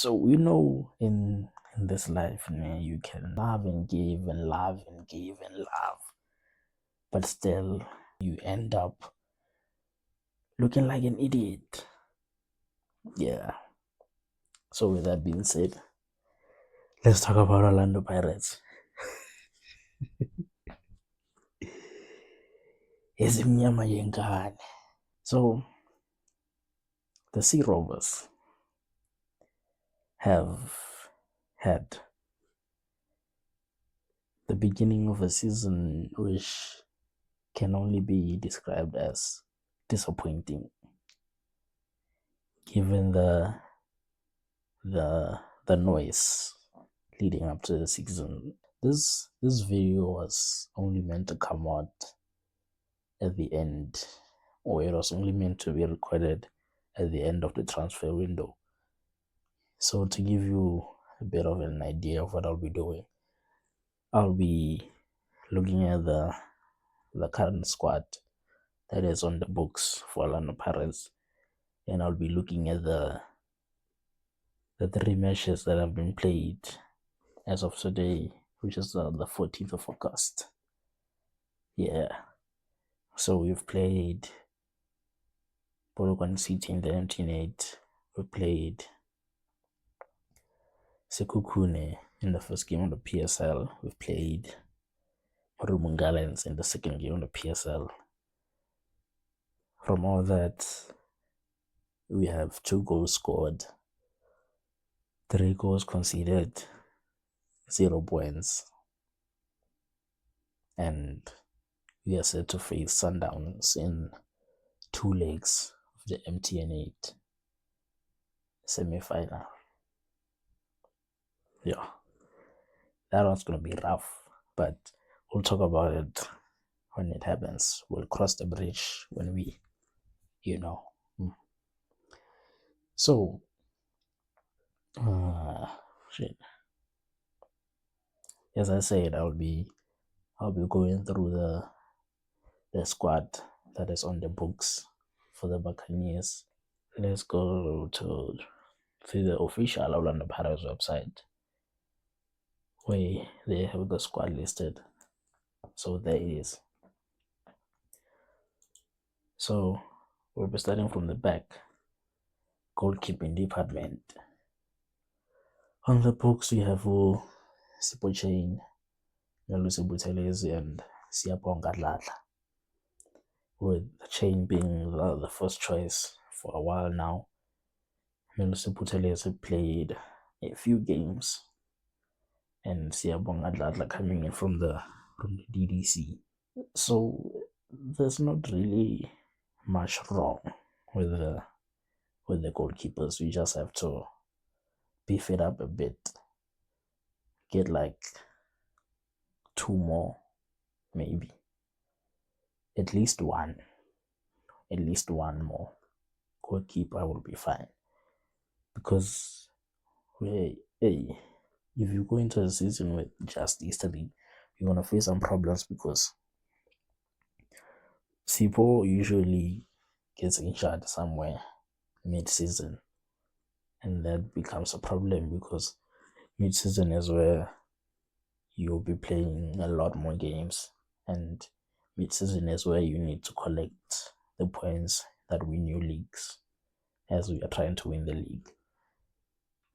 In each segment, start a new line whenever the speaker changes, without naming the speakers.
So in this life, man, you can love and give and love and give and love, but still you end up looking like an idiot. Yeah. So with that being said, let's talk about Orlando Pirates. Ezimnyama yengane. So the Sea Rovers have had the beginning of a season which can only be described as disappointing, given the noise leading up to the season. This video was only meant to come out at the end, or it was only meant to be recorded at the end of the transfer window. So to give you a bit of an idea of what I'll be doing, I'll be looking at the current squad that is on the books for Orlando Pirates, and I'll be looking at the 3 matches that have been played as of today, which is the 14th of August. Yeah. So we've played Polokwane City in the MT8. We played Sekhukhune in the first game of the PSL. We've played Rumungalans in the second game of the PSL. From all that, we have 2 goals scored, 3 goals conceded, 0 points, and we are set to face Sundowns in 2 legs of the MTN8 semi-final. Yeah, that one's gonna be rough, but we'll talk about it when it happens. We'll cross the bridge when we, So, shit. As I said, I'll be going through the squad that is on the books for the Buccaneers. Let's go to the official Orlando Pirates website, where they have the squad listed. So there it is. So we'll be starting from the back. Goalkeeping department. On the books we have Sipo Chain, Melusi Buthelezi, and Siyabonga Dladla, with Chain being the first choice for a while now. Melusi Buthelezi played a few games, and Siyabonga Dladla coming in from the DDC. So there's not really much wrong with the goalkeepers. We just have to beef it up a bit, get like 2 more, maybe at least one more goalkeeper will be fine, because if you go into a season with just Easter League, you're gonna face some problems, because Sipo usually gets injured somewhere mid-season, and that becomes a problem, because mid-season is where you'll be playing a lot more games, and mid-season is where you need to collect the points that win your leagues, as we are trying to win the league.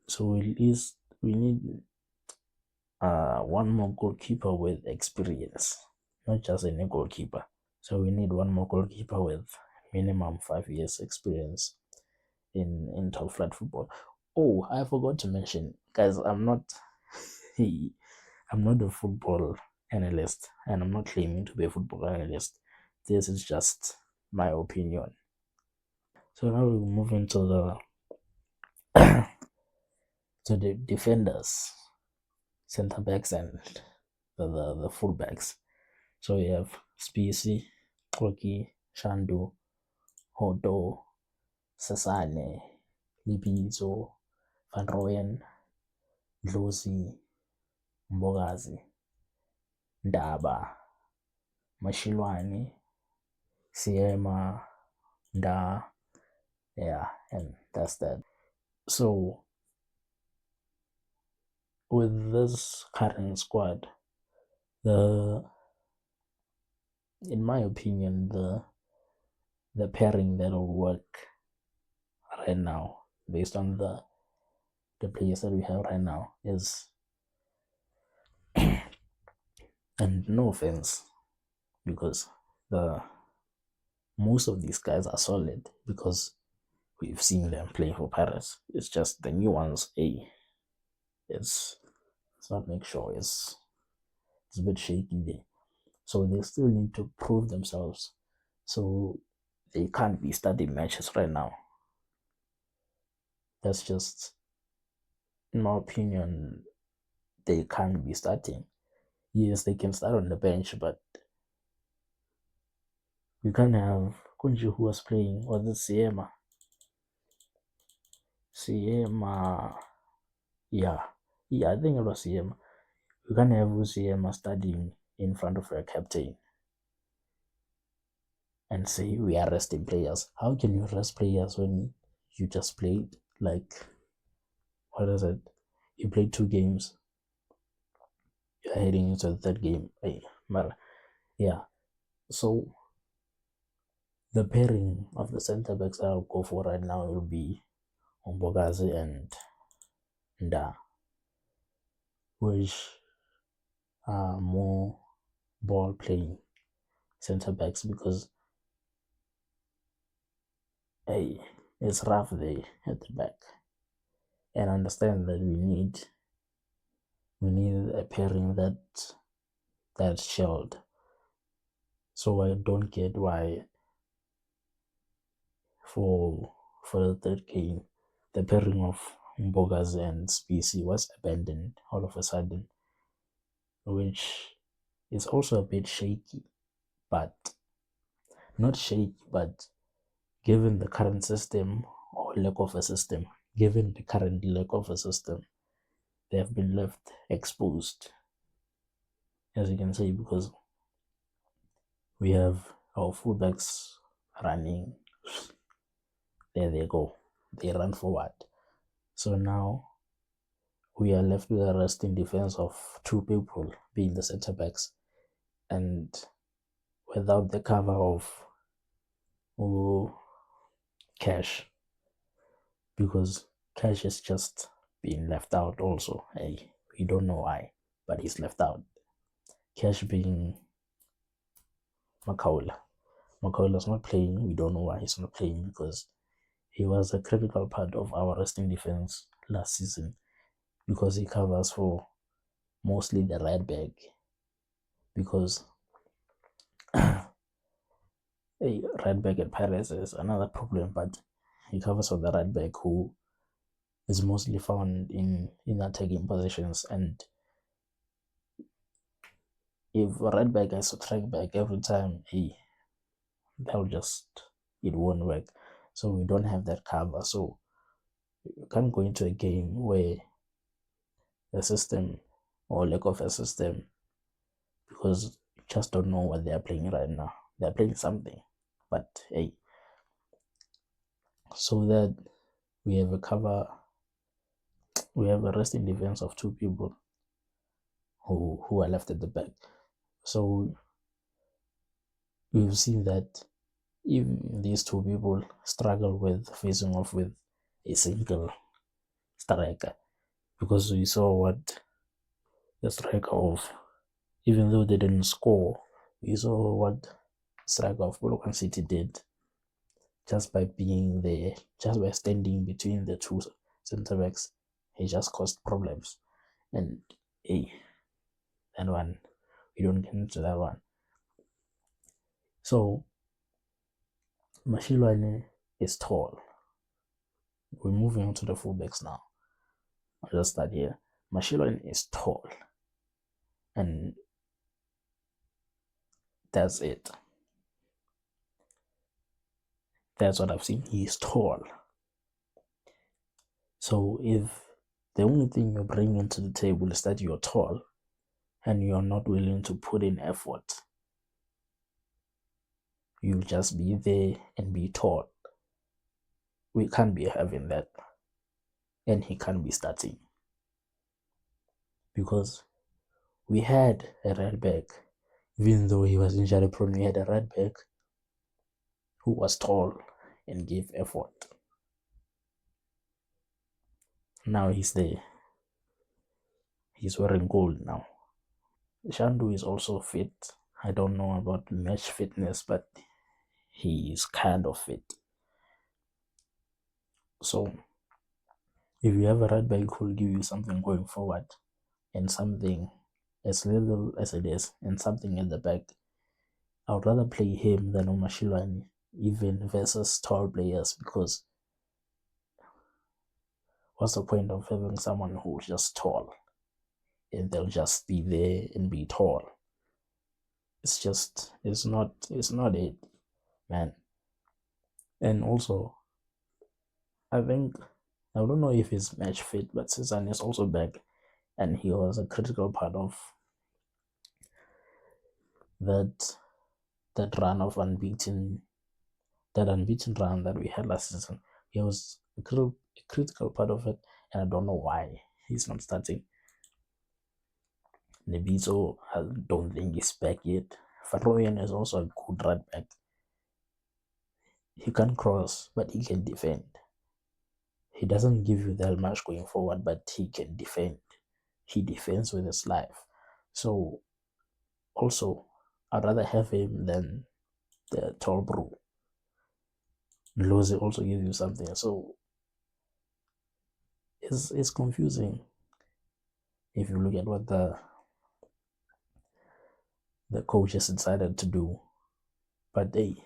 So at least we need one more goalkeeper with experience, not just any goalkeeper. So we need one more goalkeeper with minimum 5 years experience in top flight football. Oh, I forgot to mention, guys, I'm not a football analyst, and I'm not claiming to be a football analyst. This is just my opinion. So now we move into the defenders, center backs, and the fullbacks. So we have Spisi, Koki, Shandu, Hodo, Sasane, Libizo, Van Rooyen, Dlozi, Mbogazi, Ndaba, Mashilwani, Siema, Da, yeah, and that's that. So with this current squad, the in my opinion, the pairing that will work right now, based on the players that we have right now, is, and no offense, because the most of these guys are solid because we've seen them play for Paris. It's just the new ones, it's not make sure it's a bit shaky there. So they still need to prove themselves. So they can't be starting matches right now. That's just, in my opinion, they can't be starting. Yes, they can start on the bench, but we can't have Kunji, who was playing, was it Siema? Siema, yeah, I think it was Siema. We can't have Siema studying in front of a captain and say we are resting players. How can you rest players when you just played, like, what is it? You played 2 games. You're heading into the third game. Hey, yeah. So the pairing of the center backs I'll go for right now will be Ombogazi and Nda, which are more ball playing center backs, because hey, it's rough there at the back. And understand that we need a pairing that's shelled. So I don't get why for the third game the pairing of Mbogas and Specie was abandoned all of a sudden, which is also a bit shaky, but not shaky, but given the current system, or lack of a system, given the current lack of a system, they have been left exposed, as you can say, because we have our fullbacks running. There they go. They run forward. So now we are left with a resting defense of 2 people, being the center backs, and without the cover of Cash, because Cash is just being left out also. Hey, we don't know why, but he's left out. Cash being Makaula. Makaula's not playing. We don't know why he's not playing, because he was a critical part of our resting defense last season, because he covers for mostly the right back, because hey, right back at Paris is another problem, but he covers for the right back, who is mostly found in attacking positions. And if a right back has to track back every time, it won't work. So we don't have that cover. So you can't go into a game where the system, or lack of a system, because you just don't know what they are playing right now. They're playing something, but hey, so that we have a cover, we have a resting defense of 2 people who are left at the back. So we've seen that even these 2 people struggle with facing off with a single striker, because we saw what the striker of, even though they didn't score, we saw what striker of Bolokan City did just by being there, just by standing between the 2 center backs. He just caused problems. And hey, that one, we don't get into that one. So Mashilwane is tall. We're moving on to the fullbacks now. I'll just start here. Mashilwane is tall, and that's it. That's what I've seen. He's tall. So if the only thing you're bringing to the table is that you're tall and you're not willing to put in effort, you'll just be there and be tall. We can't be having that. And he can't be starting. because we had a right back, even though he was injury prone. We had a right back who was tall and gave effort. Now he's there. He's wearing gold now. Shandu is also fit. I don't know about match fitness, but he is kind of fit. So if you have a right back who will give you something going forward and something as little as it is and something at the back, I would rather play him than Omashilwani, even versus tall players, because what's the point of having someone who's just tall and they'll just be there and be tall? It's not it, man. And also, I think, I don't know if he's match fit, but Susan is also back, and he was a critical part of that run of unbeaten run that we had last season. He was a critical part of it, and I don't know why he's not starting. Nebizo, I don't think he's back yet. Faroyan is also a good right back. He can cross, but he can defend. He doesn't give you that much going forward, but he can defend. He defends with his life. So, also, I'd rather have him than the tall bro. Lose also gives you something. So, it's confusing if you look at what the coach has decided to do. But hey,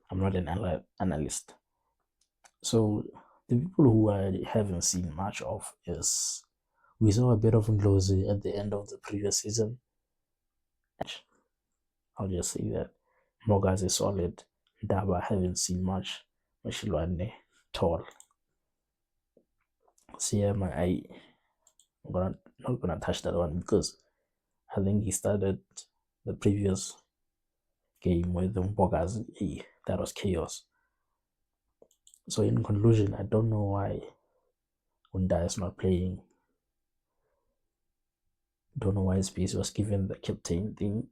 I'm not an analyst. So the people who I haven't seen much of is, we saw a bit of Ndlozi at the end of the previous season. I'll just say that Mogas is solid. Daba, haven't seen much. Mashilwane, tall. CM, I'm not gonna touch that one because I think he started the previous game with Mbogas. That was chaos. So in conclusion, I don't know why Unda is not playing. Don't know why Space was given the captain thing,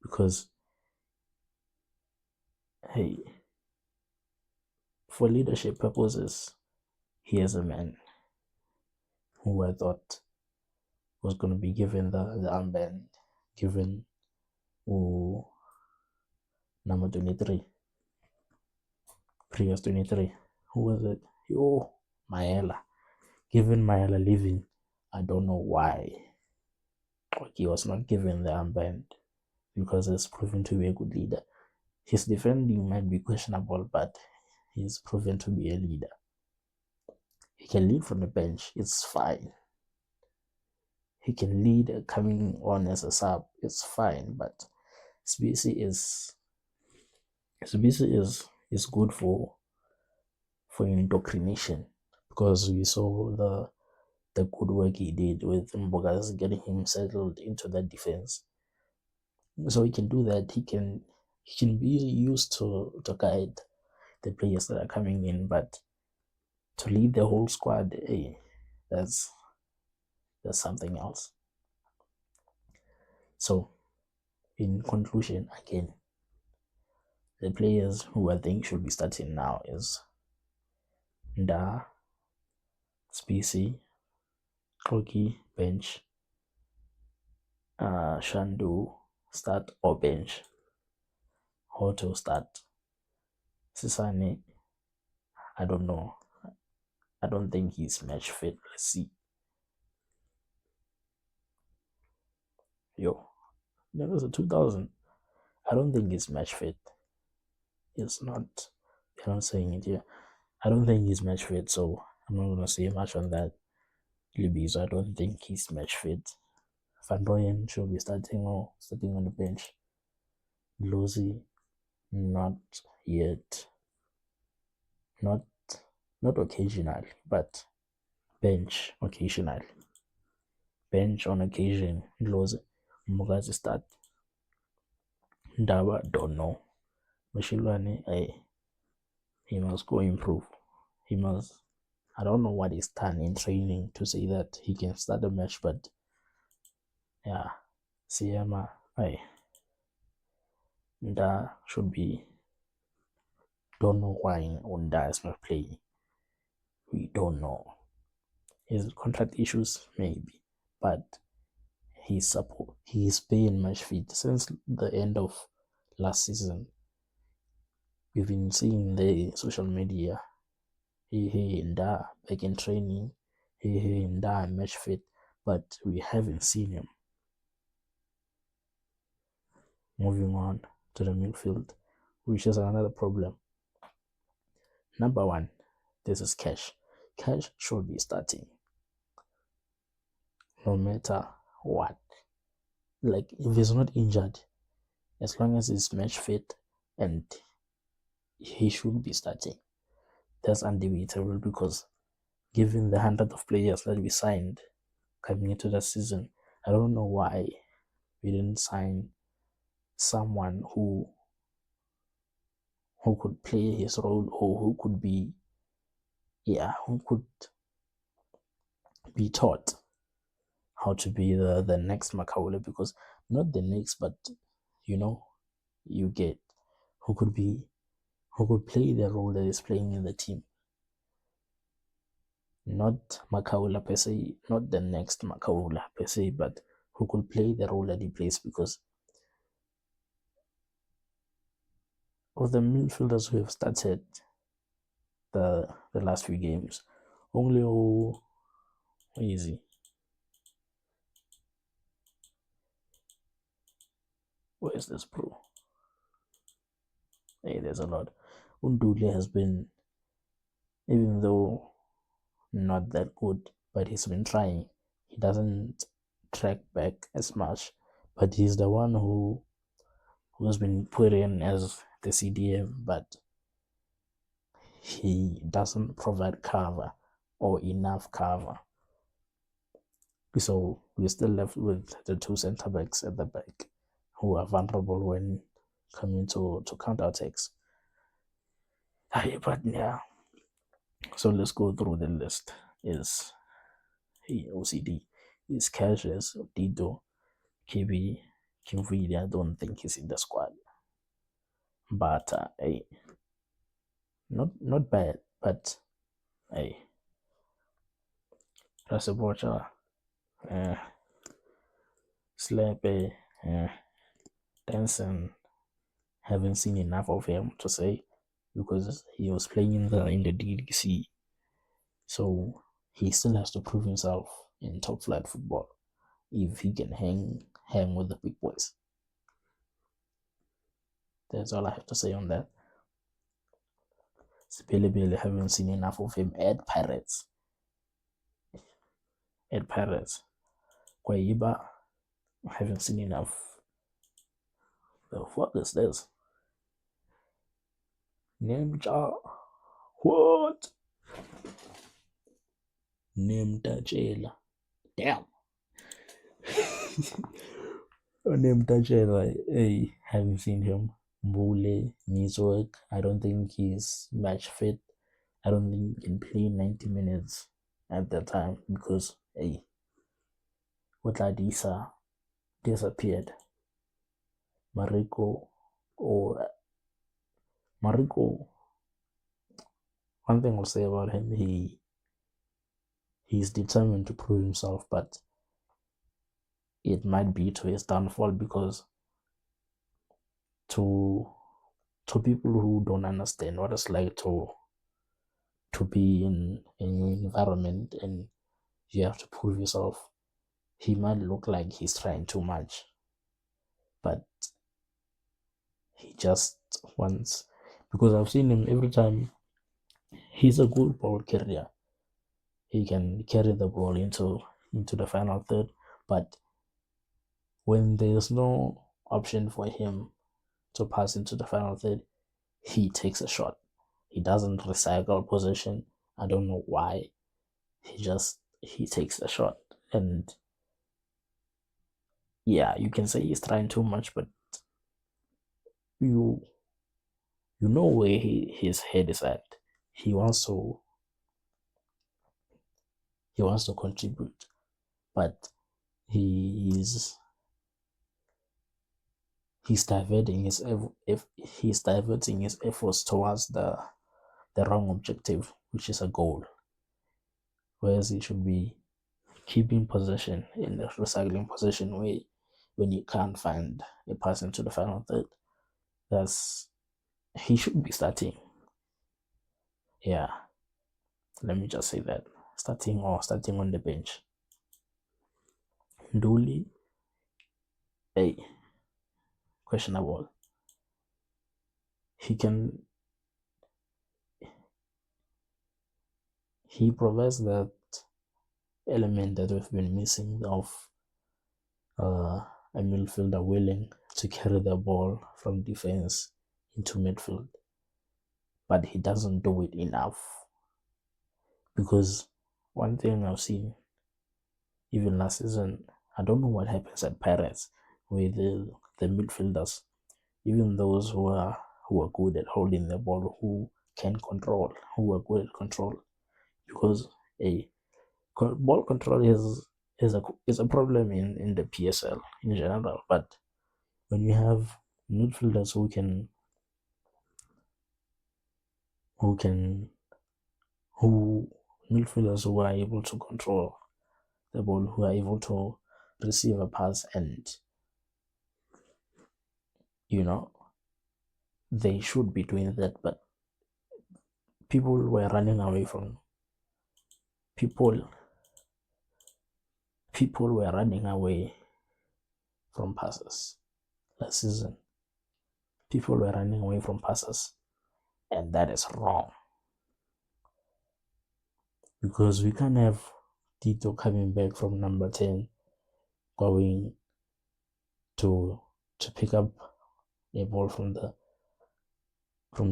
because hey, for leadership purposes, he is a man who I thought was going to be given the armband, given number 23, previous 23. Who was it? Oh, Maela. Given Maela leaving, I don't know why he was not given the armband, because he's proven to be a good leader. His defending might be questionable, but he's proven to be a leader. He can lead from the bench, it's fine. He can lead coming on as a sub, it's fine. But SBC is good for indoctrination, because we saw the good work he did with Mbogas, getting him settled into that defense. So he can do that. He can be used to guide the players that are coming in, but to lead the whole squad, hey, that's something else. So in conclusion, again, the players who I think should be starting now is Nda, Spacey, Kroki, bench, Shandu, start or bench, Hoto, start, Sisane, I don't know. I don't think he's match fit. Let's see. That was a 2000. I don't think he's match fit. It's not. I'm not saying it here. I don't think he's match fit, so I'm not gonna say much on that. Libby, so I don't think he's match fit. Van Rooyen should be starting or starting on the bench. Lozi, not yet. Not occasionally, but bench occasionally. Bench on occasion. Lozi, Mugazi start. Ndaba, don't know. Mashilwane, he must go improve. He must I don't know what he's done in training to say that he can start a match, but yeah, Siyama, Nda should be. Don't know why Nda is not playing. We don't know. His contract issues, maybe, but he's been match fit since the end of last season. We've been seeing the social media. He Nda back in training. He Nda match fit, but we haven't seen him. Moving on to the midfield, which is another problem. Number one, this is Cash. Cash should be starting no matter what. Like, if he's not injured, as long as he's match fit, and he should be starting. That's undebatable because given the hundred of players that we signed coming into the season, I don't know why we didn't sign someone who could play his role, or who could be taught how to be the next Makaula, because not the next, but you know, you get who could play the role that is playing in the team. Not Makaula per se, not the next Makaula per se, but who could play the role that he plays, because of the midfielders who have started the last few games, only easy. Where is this bro? Hey, there's a lot. Undule has been, even though not that good, but he's been trying. He doesn't track back as much, but he's the one who has been put in as the CDM, but he doesn't provide cover or enough cover. So we're still left with the two center backs at the back who are vulnerable when coming to counter attacks. But yeah, so let's go through the list. Is OCD, is Cassius, Dido, KB, Kimvili. I don't think he's in the squad, but hey, not bad. But hey, Rasebocha, Slepe, Denson. Haven't seen enough of him to say, because he was playing in the DDC, so he still has to prove himself in top flight football if he can hang with the big boys. That's all I have to say on that. Billy haven't seen enough of him at Pirates. Kwaiba, I haven't seen enough. The fuck is this? Nemja. What? Nemtajela. Damn. Nemtajela. Hey, haven't seen him. Mbule needs work. I don't think he's match fit. I don't think he can play 90 minutes at that time, because hey, Utladisa disappeared. Mariko, or Mariko, one thing I'll say about him, he's determined to prove himself, but it might be to his downfall, because to people who don't understand what it's like to be in an environment and you have to prove yourself, he might look like he's trying too much, but he just wants, because I've seen him every time. He's a good ball carrier. He can carry the ball into the final third, but when there's no option for him to pass into the final third, he takes a shot. He doesn't recycle possession. I don't know why. He takes a shot. And yeah, you can say he's trying too much, but you know where his head is at. He wants to he wants to contribute, but he's diverting he's diverting his efforts towards the wrong objective, which is a goal, whereas he should be keeping possession in the recycling possession way when you can't find a pass into the final third. That's he should be starting. Yeah, let me just say that starting on the bench. Nduli, hey, questionable. He provides that element that we've been missing of a midfielder willing to carry the ball from defense into midfield, but he doesn't do it enough. Because one thing I've seen even last season, I don't know what happens at Pirates with the midfielders, even those who are good at holding the ball, who are good at control, because a ball control is a problem in the PSL in general. But when you have midfielders who midfielders who are able to control the ball, who are able to receive a pass, and they should be doing that, but people were running away from people were running away from passes last season. People were running away from passes, and that is wrong, because we can't have Tito coming back from number 10 going to pick up a ball from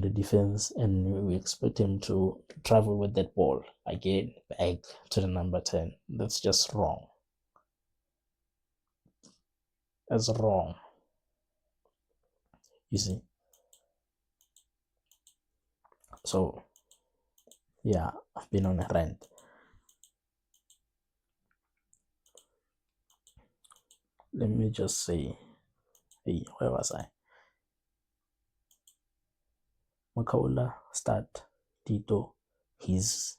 the defense, and we expect him to travel with that ball again back to the number 10. That's just wrong. That's wrong. You see? So, yeah, I've been on a rant. Let me just say, hey, where was I? Makaula start. Tito, he's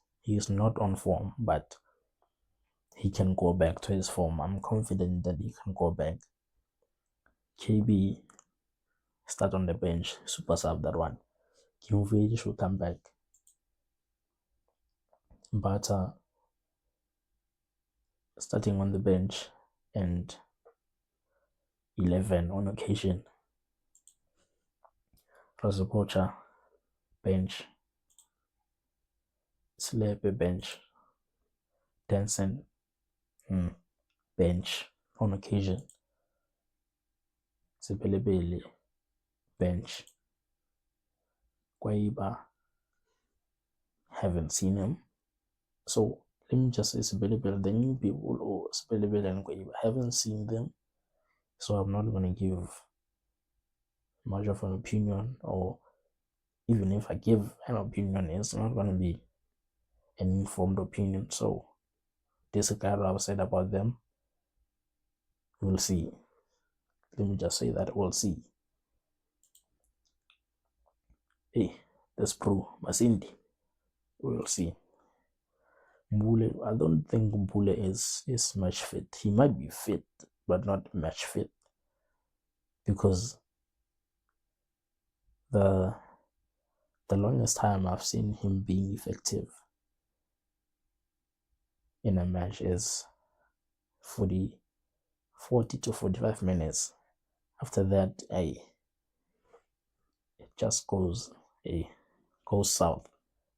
not on form, but he can go back to his form. I'm confident that he can go back. KB start on the bench, super sub that one. Kimuveji should come back. Bata starting on the bench, and 11 on occasion. Razapocha bench. Slepe bench. Denson bench on occasion. Sebelebele bench. Kwaiba, haven't seen him. So let me just say Sebelebele, the new people, or Sebelebele and Kwaiba, haven't seen them. So I'm not going to give much of an opinion, or even if I give an opinion, it's not going to be an informed opinion. So disregard what I've said about them. We'll see. Let me just say that we'll see. Hey, that's Pro Masindi. We'll see. Mbule, I don't think Mbule is match fit. He might be fit, but not match fit, because the longest time I've seen him being effective in a match is 40 to 45 minutes. After that, it just goes south.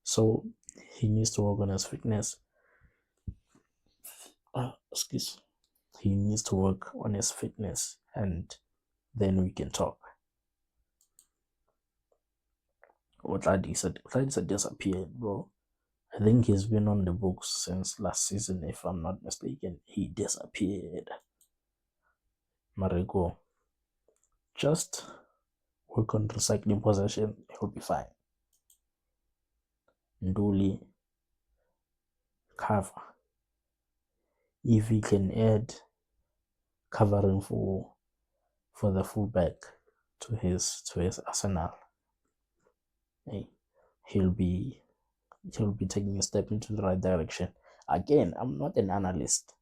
So he needs to work on his fitness. He needs to work on his fitness, and then we can talk. What Otladi disappeared, bro. I think he's been on the books since last season, if I'm not mistaken. He disappeared. Marego, just work on recycling possession, he'll be fine. Nduli, cover. if he can add covering for the fullback to his arsenal, hey, he'll be taking a step into the right direction. Again, I'm not an analyst.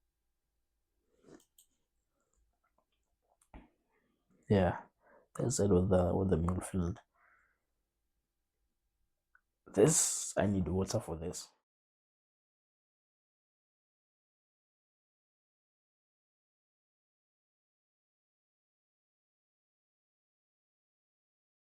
Yeah, that's it with the midfield. This, I need water for this.